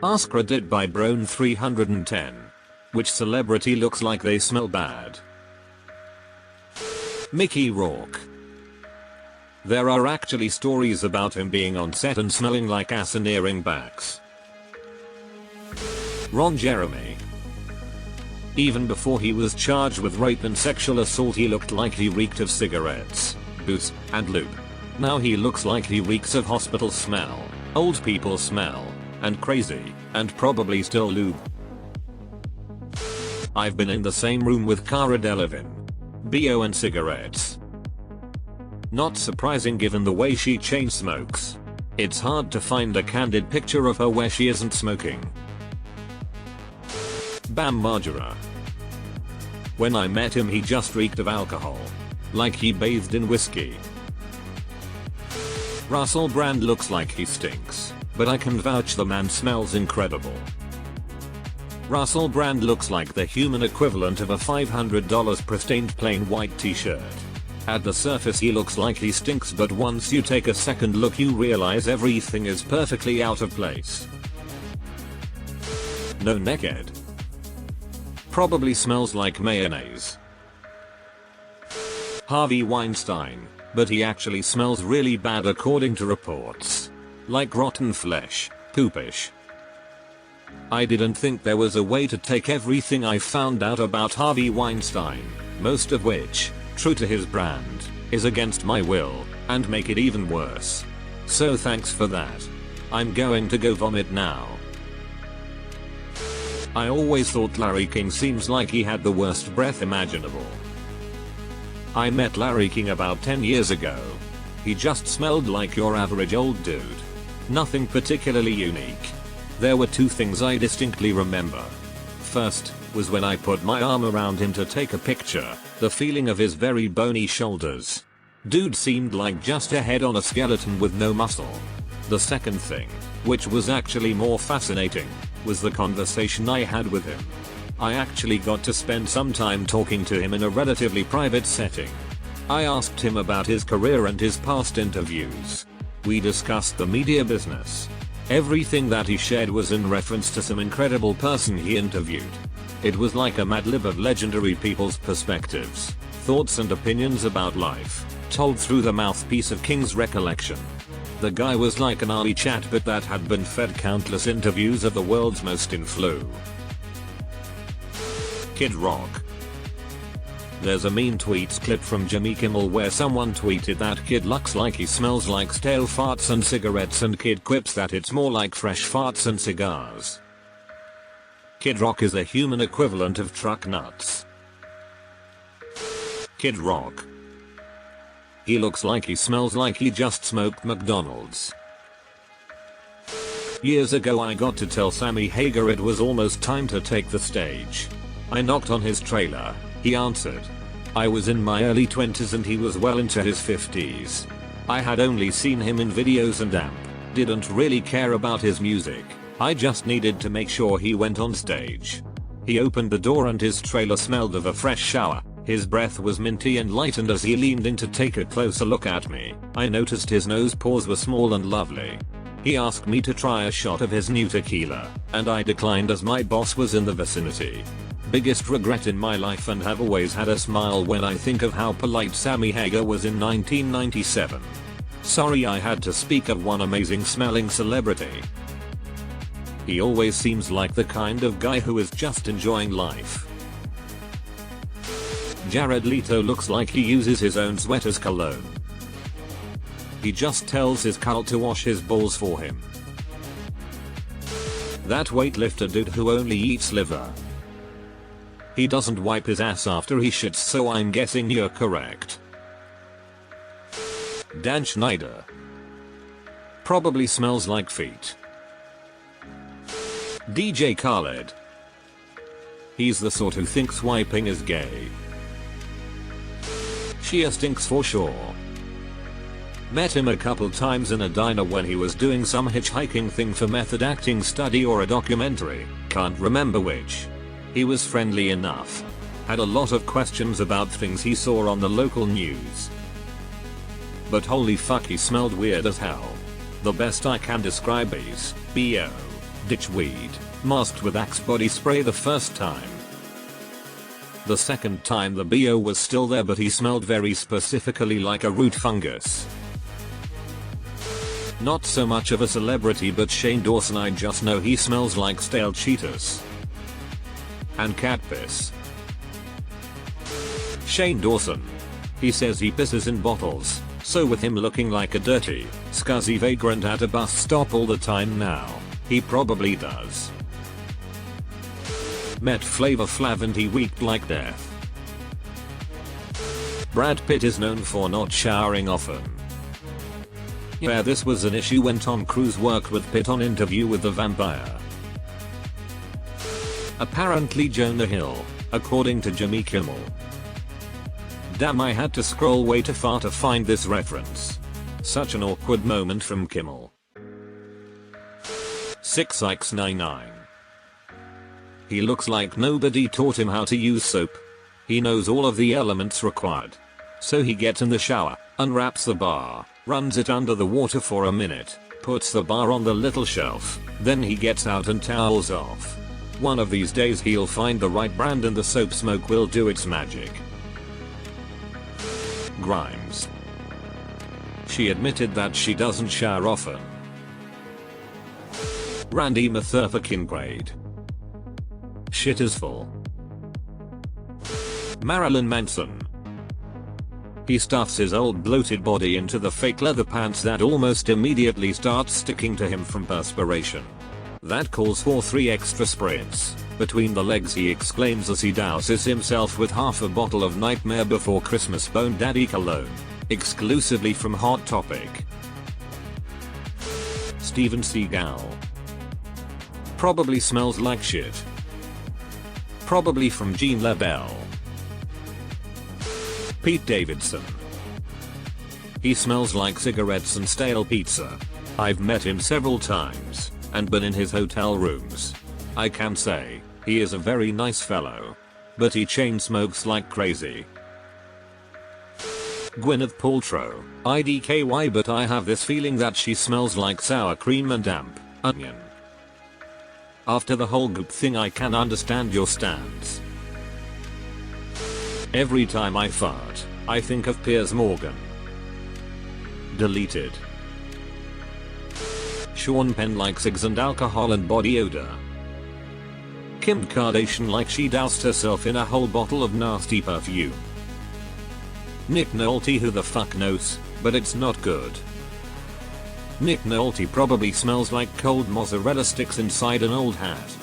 AskReddit by Brone310. Which celebrity looks like they smell bad? Mickey Rourke. There are actually stories about him being on set and smelling like ass and earring backs. Ron Jeremy. Even before he was charged with rape and sexual assault, he looked like he reeked of cigarettes, booze, and lube. Now he looks like he reeks of hospital smell, old people smell, and crazy, and probably still lube. I've been in the same room with Cara Delevingne. BO and cigarettes. Not surprising given the way she chain smokes. It's hard to find a candid picture of her where she isn't smoking. Bam Margera. When I met him he just reeked of alcohol. Like he bathed in whiskey. Russell Brand looks like he stinks, but I can vouch the man smells incredible. Russell Brand looks like the human equivalent of a $500 pre-stained plain white t-shirt. At the surface he looks like he stinks, but once you take a second look you realize everything is perfectly out of place. No Naked. Probably smells like mayonnaise. Harvey Weinstein, but he actually smells really bad according to reports. Like rotten flesh, poopish. I didn't think there was a way to take everything I found out about Harvey Weinstein, most of which, true to his brand, is against my will, and make it even worse. So thanks for that. I'm going to go vomit now. I always thought Larry King seems like he had the worst breath imaginable. I met Larry King about 10 years ago. He just smelled like your average old dude. Nothing particularly unique. There were two things I distinctly remember. First, was when I put my arm around him to take a picture, the feeling of his very bony shoulders. Dude seemed like just a head on a skeleton with no muscle. The second thing, which was actually more fascinating, was the conversation I had with him. I actually got to spend some time talking to him in a relatively private setting. I asked him about his career and his past interviews. We discussed the media business. Everything that he shared was in reference to some incredible person he interviewed. It was like a mad lib of legendary people's perspectives, thoughts and opinions about life, told through the mouthpiece of King's recollection. The guy was like an Ali chat but that had been fed countless interviews of the world's most influ. Kid Rock. There's a mean tweets clip from Jimmy Kimmel where someone tweeted that Kid looks like he smells like stale farts and cigarettes, and Kid quips that it's more like fresh farts and cigars. Kid Rock is a human equivalent of truck nuts. Kid Rock. He looks like he smells like he just smoked McDonald's. Years ago I got to tell Sammy Hagar it was almost time to take the stage. I knocked on his trailer. He answered. I was in my early 20s and he was well into his 50s. I had only seen him in videos and didn't really care about his music. I just needed to make sure he went on stage. He opened the door and his trailer smelled of a fresh shower. His breath was minty and light, and as he leaned in to take a closer look at me, I noticed his nose pores were small and lovely. He asked me to try a shot of his new tequila, and I declined as my boss was in the vicinity. Biggest regret in my life, and have always had a smile when I think of how polite Sammy Hagar was in 1997. Sorry I had to speak of one amazing smelling celebrity. He always seems like the kind of guy who is just enjoying life. Jared Leto looks like he uses his own sweat as cologne. He just tells his cult to wash his balls for him. That weightlifter dude who only eats liver. He doesn't wipe his ass after he shits, so I'm guessing you're correct. Dan Schneider. Probably smells like feet. DJ Khaled. He's the sort who thinks wiping is gay. Shia stinks for sure. Met him a couple times in a diner when he was doing some hitchhiking thing for method acting study or a documentary, can't remember which. He was friendly enough. Had a lot of questions about things he saw on the local news. But holy fuck, he smelled weird as hell. The best I can describe is, BO. ditch weed, masked with Axe body spray the first time. The second time the BO was still there, but he smelled very specifically like a root fungus. Not so much of a celebrity, but Shane Dawson, I just know he smells like stale Cheetos and cat piss. Shane Dawson. He says he pisses in bottles, so with him looking like a dirty, scuzzy vagrant at a bus stop all the time now, he probably does. Met Flavor Flav and he weeped like death. Brad Pitt is known for not showering often. Yeah, this was an issue when Tom Cruise worked with Pitt on Interview with the Vampire. Apparently Jonah Hill, according to Jimmy Kimmel. Damn, I had to scroll way too far to find this reference. Such an awkward moment from Kimmel. 6x99. He looks like nobody taught him how to use soap. He knows all of the elements required. So he gets in the shower, unwraps the bar, runs it under the water for a minute, puts the bar on the little shelf, then he gets out and towels off. One of these days he'll find the right brand and the soap smoke will do its magic. Grimes. She admitted that she doesn't shower often. Randy Matherfucking-Grade. Shit is full. Marilyn Manson. He stuffs his old bloated body into the fake leather pants that almost immediately start sticking to him from perspiration. That calls for 3 extra sprints between the legs, he exclaims as he douses himself with half a bottle of Nightmare Before Christmas Bone Daddy cologne, exclusively from Hot Topic. Steven Seagal. Probably smells like shit. Probably from Jean LaBelle. Pete Davidson. He smells like cigarettes and stale pizza. I've met him several times and been in his hotel rooms. I can say he is a very nice fellow, but he chain smokes like crazy. Gwyneth Paltrow. IDKY, but I have this feeling that she smells like sour cream and damp onion. After the whole goop thing, I can understand your stance. Every time I fart, I think of Piers Morgan. Deleted. Sean Penn likes eggs and alcohol and body odor. Kim Kardashian like she doused herself in a whole bottle of nasty perfume. Nick Nolte, who the fuck knows, but it's not good. Nick Nolte probably smells like cold mozzarella sticks inside an old hat.